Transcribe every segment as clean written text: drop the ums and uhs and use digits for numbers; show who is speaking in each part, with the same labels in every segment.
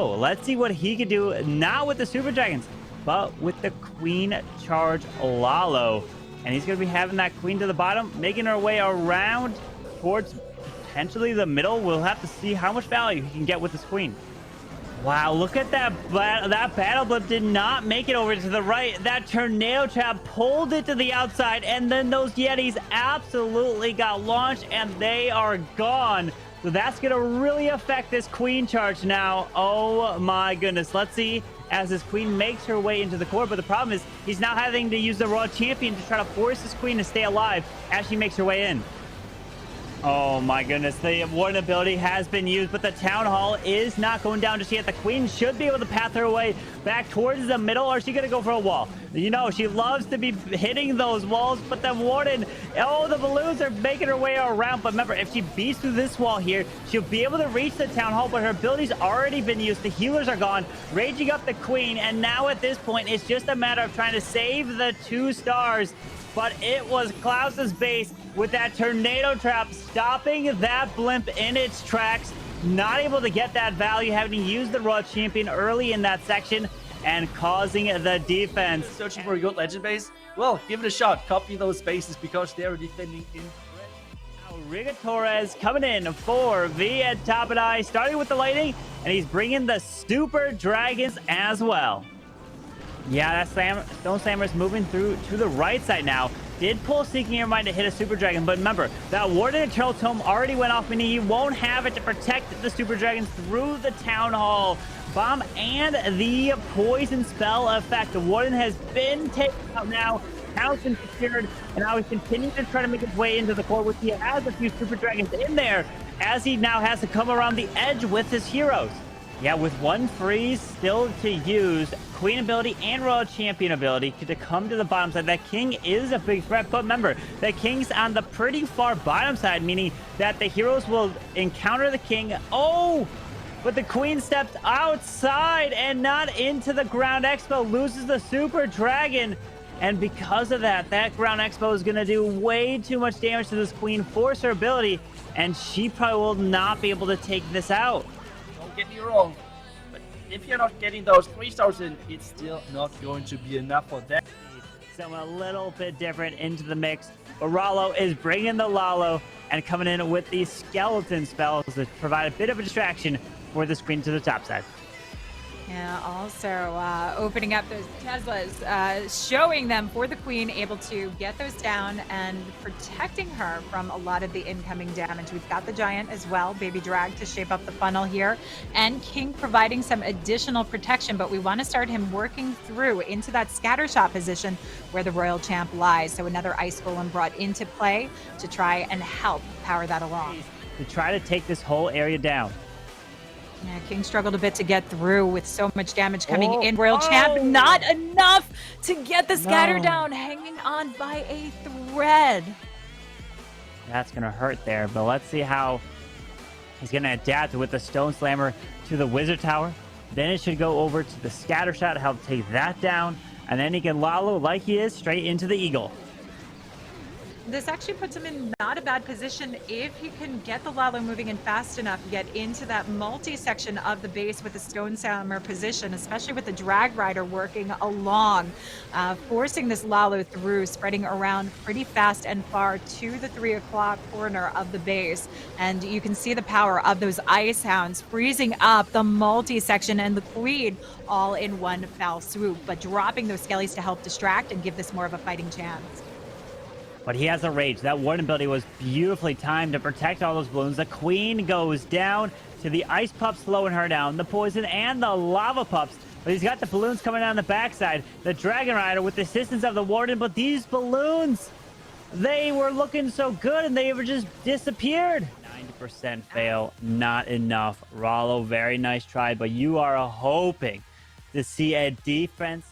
Speaker 1: Lalo. Let's see what he can do, not with the Super Dragons, but with the Queen Charge Lalo. And he's going to be having that Queen to the bottom, making her way around towards potentially the middle. We'll have to see how much value he can get with this Queen. Wow, look at that. That battle blip did not make it over to the right. That tornado trap pulled it to the outside, and then those Yetis absolutely got launched, and they are gone. So that's going to really affect this Queen charge now. Oh my goodness. Let's see as this Queen makes her way into the core. But the problem is he's now having to use the Royal Champion to try to force this Queen to stay alive as she makes her way in. Oh my goodness, the Warden ability has been used, but the Town Hall is not going down just yet. The Queen should be able to path her way back towards the middle, or is she going to go for a wall? You know, she loves to be hitting those walls, but the Warden, oh, the balloons are making her way around. But remember, if she beats through this wall here, she'll be able to reach the Town Hall, but her ability's already been used. The healers are gone, raging up the Queen, and now at this point, it's just a matter of trying to save the 2 stars. But it was Klaus's base with that tornado trap stopping that blimp in its tracks. Not able to get that value, having to use the Royal Champion early in that section and causing the defense.
Speaker 2: Searching for a good legend base? Well, give it a shot. Copy those bases because they are defending incredible.
Speaker 1: Now, Riga Torres coming in for V at top and eye, starting with the lightning, and he's bringing the Super Dragons as well. Yeah, that Stone Slammer is moving through to the right side now. Did pull Seeking Your Mind to hit a Super Dragon, but remember, that Warden Eternal Tome already went off, meaning he won't have it to protect the Super Dragons through the Town Hall. Bomb and the Poison Spell effect. The Warden has been taken out now. Hound's been secured, and now he's continuing to try to make his way into the core, which he has a few Super Dragons in there, as he now has to come around the edge with his heroes. Yeah, with 1 freeze still to use, Queen ability and Royal Champion ability to come to the bottom side. That King is a big threat, but remember, the King's on the pretty far bottom side, meaning that the heroes will encounter the King. Oh, but the Queen steps outside and not into the Ground Expo, loses the Super Dragon. And because of that, that Ground Expo is going to do way too much damage to this Queen, force her ability, and she probably will not be able to take this out.
Speaker 2: Get me wrong, but if you're not getting those 3 stars in, it's still not going to be enough for that.
Speaker 1: Someone a little bit different into the mix, but Lalo is bringing the Lalo and coming in with these skeleton spells that provide a bit of a distraction for the Queen to the top side.
Speaker 3: Yeah, also opening up those Teslas, showing them for the Queen, able to get those down and protecting her from a lot of the incoming damage. We've got the Giant as well, Baby Drag to shape up the funnel here, and King providing some additional protection, but we want to start him working through into that scatter shot position where the Royal Champ lies. So another Ice Golem brought into play to try and help power that along.
Speaker 1: To try to take this whole area down.
Speaker 3: Yeah, King struggled a bit to get through with so much damage coming in. Royal Champ, not enough to get the scatter down, hanging on by a thread.
Speaker 1: That's going to hurt there, but let's see how he's going to adapt with the Stone Slammer to the Wizard Tower. Then it should go over to the Scatter Shot to help take that down, and then he can Lalo like he is straight into the Eagle.
Speaker 3: This actually puts him in not a bad position if he can get the Lalo moving in fast enough, get into that multi-section of the base with the Stone Slammer position, especially with the Drag Rider working along, forcing this Lalo through, spreading around pretty fast and far to the 3 o'clock corner of the base. And you can see the power of those Ice Hounds freezing up the multi-section and the Queen all in one foul swoop, but dropping those Skellies to help distract and give this more of a fighting chance.
Speaker 1: But he has a rage. That Warden ability was beautifully timed to protect all those balloons. The Queen goes down to the Ice Pups slowing her down, the Poison and the Lava Pups. But he's got the balloons coming down the backside. The Dragon Rider with the assistance of the Warden. But these balloons, they were looking so good and they were just disappeared. 90% fail, not enough. Lalo, very nice try, but you are hoping to see a defense.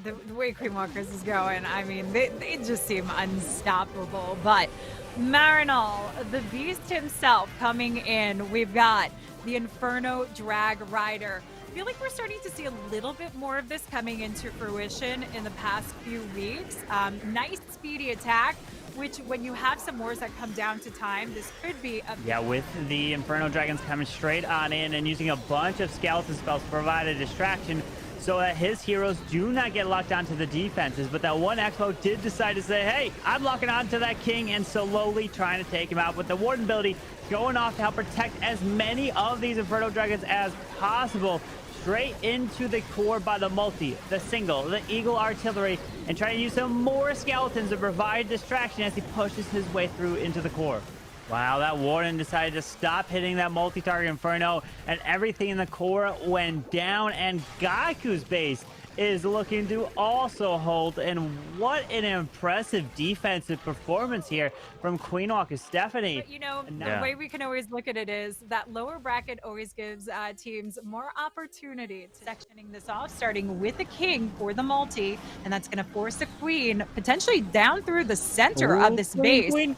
Speaker 3: The way Queen Walkers is going, I mean, they just seem unstoppable. But Marinol, the beast himself, coming in. We've got the Inferno Drag Rider. I feel like we're starting to see a little bit more of this coming into fruition in the past few weeks. Nice speedy attack, which when you have some wars that come down to time, this could be a...
Speaker 1: Yeah, with the Inferno Dragons coming straight on in and using a bunch of skeleton spells to provide a distraction so that his heroes do not get locked onto the defenses. But that one Expo did decide to say, hey, I'm locking onto that king and slowly trying to take him out with the Warden ability going off to help protect as many of these Inferno Dragons as possible. Straight into the core by the multi, the single, the eagle artillery, and trying to use some more skeletons to provide distraction as he pushes his way through into the core. Wow, that Warden decided to stop hitting that multi-target Inferno, and everything in the core went down, and Gaku's base is looking to also hold. And what an impressive defensive performance here from Queen Walker Stephanie.
Speaker 3: But, you know, the way we can always look at it is that lower bracket always gives teams more opportunity to sectioning this off, starting with the king for the multi, and that's going to force the queen potentially down through the center of this base.
Speaker 1: Queen!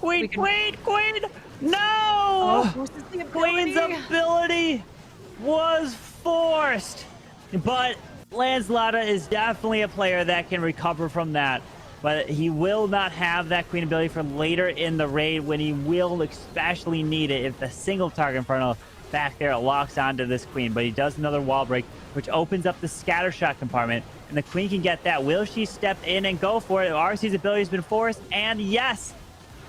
Speaker 1: No!
Speaker 3: Oh,
Speaker 1: Queen's ability was forced, but Lancelota is definitely a player that can recover from that, but he will not have that queen ability for later in the raid when he will especially need it if the single target Inferno back there locks onto this queen. But he does another wall break, which opens up the scatter shot compartment, and the queen can get that. Will she step in and go for it? RC's ability has been forced, and yes,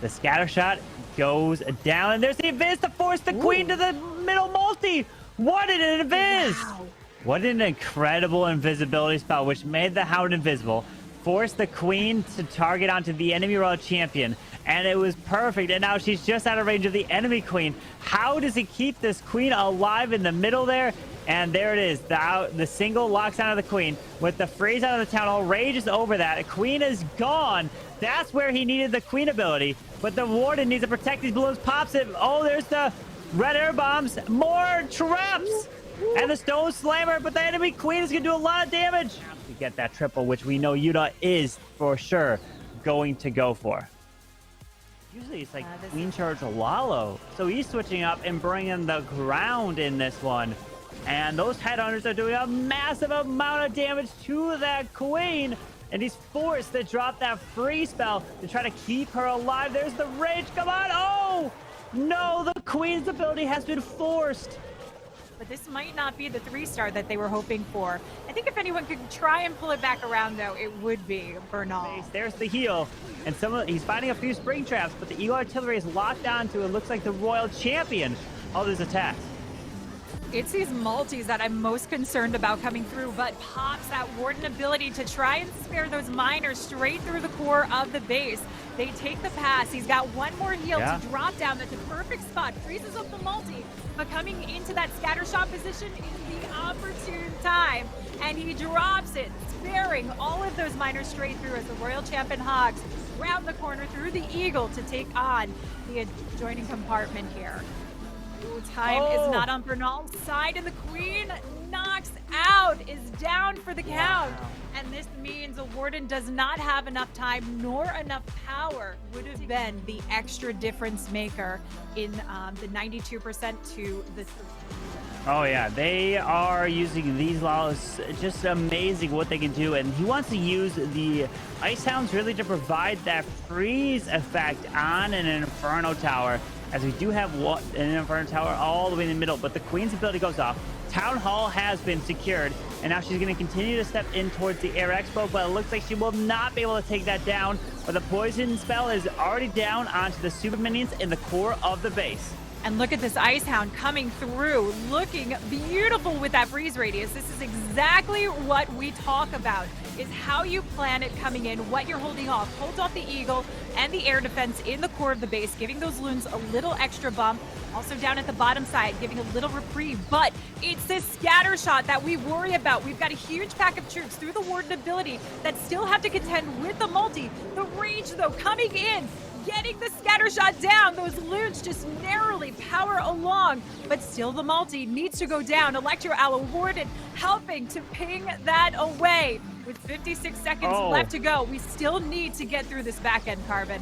Speaker 1: the scatter shot goes down, and there's the invis to force the queen to the middle multi. What an invis!
Speaker 3: Wow.
Speaker 1: What an incredible invisibility spell, which made the hound invisible, forced the queen to target onto the enemy royal champion, and it was perfect. And now she's just out of range of the enemy queen. How does he keep this queen alive in the middle there? And there it is. The single locks onto the queen with the freeze out of the town hall. Rage is over that. A queen is gone. That's where he needed the queen ability. But the warden needs to protect these balloons. Pops it. Oh, there's the red air bombs. More traps. And the stone slammer. But the enemy queen is going to do a lot of damage to get that triple, which we know Yuta is for sure going to go for. Usually it's like queen charge Lalo. So he's switching up and bringing the ground in this one. And those headhunters are doing a massive amount of damage to that queen. And he's forced to drop that free spell to try to keep her alive. There's the rage. Come on. Oh, no. The queen's ability has been forced.
Speaker 3: But this might not be the 3-star that they were hoping for. I think if anyone could try and pull it back around, though, it would be Bernal.
Speaker 1: There's the heal. And he's finding a few spring traps, but the Eagle Artillery is locked onto it. Looks like the Royal Champion. All these attacks.
Speaker 3: It's these multis that I'm most concerned about coming through, but Pops that Warden ability to try and spare those miners straight through the core of the base. They take the pass. He's got one more heal to drop down. That's a perfect spot. Freezes up the multi, but coming into that scatter shot position is the opportune time. And he drops it, sparing all of those miners straight through as the Royal Champion Hogs round the corner through the Eagle to take on the adjoining compartment here. Time is not on Bernal's side, and the queen knocks out, is down for the count. And this means a warden does not have enough time nor enough power. Would have been the extra difference maker in the 92% to the...
Speaker 1: Oh yeah, they are using these Lalos. Just amazing what they can do. And he wants to use the Ice Hounds really to provide that freeze effect on an Inferno Tower, as we do have an Inferno Tower all the way in the middle. But the Queen's ability goes off. Town Hall has been secured, and now she's going to continue to step in towards the Air Expo, but it looks like she will not be able to take that down. But the poison spell is already down onto the super minions in the core of the base.
Speaker 3: And look at this Ice Hound coming through, looking beautiful with that freeze radius. This is exactly what we talk about, is how you plan it coming in, what you're holding off. Hold off the Eagle and the air defense in the core of the base, giving those loons a little extra bump. Also down at the bottom side, giving a little reprieve. But it's this scatter shot that we worry about. We've got a huge pack of troops through the Warden ability that still have to contend with the multi. The Rage, though, coming in, getting the scatter shot down. Those loons just narrowly power along, but still the multi needs to go down. Electro Aloe Warden helping to ping that away. With 56 seconds left to go, we still need to get through this back end, Carbon.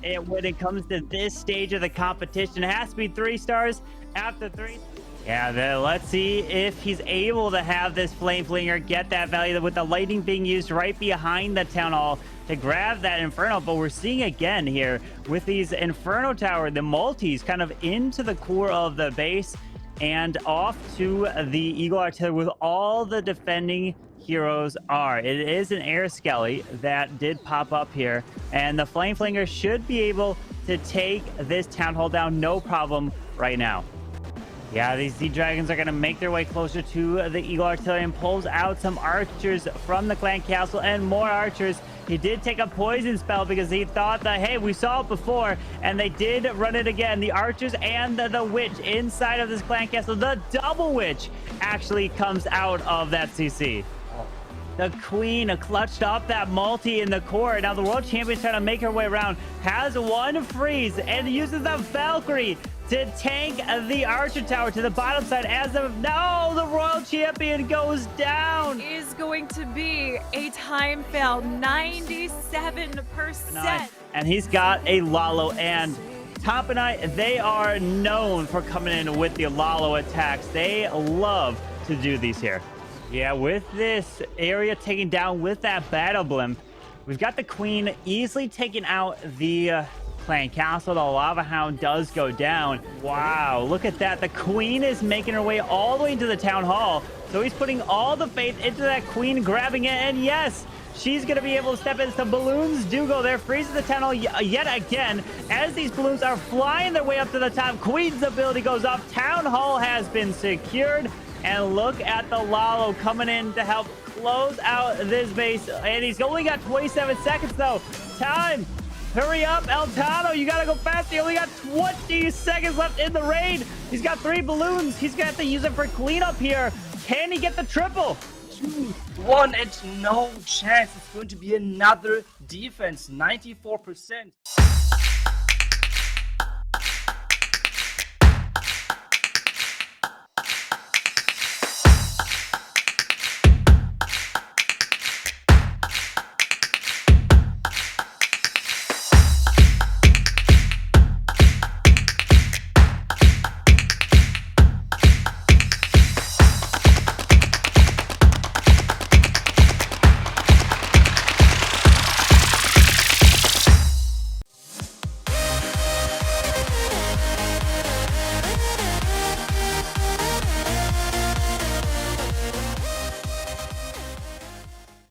Speaker 1: And when it comes to this stage of the competition, it has to be 3 stars after 3. Yeah, let's see if he's able to have this flame flinger get that value with the lightning being used right behind the town hall to grab that Inferno. But we're seeing again here with these Inferno tower, the multis kind of into the core of the base and off to the Eagle Artillery with all the defending heroes are. It is an air skelly that did pop up here, and the flame flinger should be able to take this town hall down no problem right now. Yeah, these Sea Dragons are going to make their way closer to the Eagle Artillery and pulls out some archers from the clan castle and more archers. He did take a poison spell because he thought that, hey, we saw it before, and they did run it again. The archers and the witch inside of this clan castle. The double witch actually comes out of that CC. The queen clutched up that multi in the core. Now the world champion's trying to make her way around. Has one freeze and uses the Valkyrie to tank the archer tower to the bottom side. As of now, the royal champion goes down.
Speaker 3: Is going to be a time fail, 97%.
Speaker 1: And he's got a Lalo, and Top and I, they are known for coming in with the Lalo attacks. They love to do these here. Yeah, with this area taken down with that battle blimp, we've got the queen easily taking out the clan castle. The lava hound does go down. Wow, look at that. The queen is making her way all the way into the town hall. So he's putting all the faith into that queen, grabbing it. And yes, she's going to be able to step in. Some balloons do go there, freezes the town hall yet again. As these balloons are flying their way up to the top, queen's ability goes off. Town hall has been secured. And look at the Lalo coming in to help close out this base. And he's only got 27 seconds, though. Time. Hurry up, El Tano. You got to go fast. He only got 20 seconds left in the raid. He's got 3 balloons. He's got to use it for cleanup here. Can he get the triple?
Speaker 2: 2, 1, and no chance. It's going to be another defense. 94%.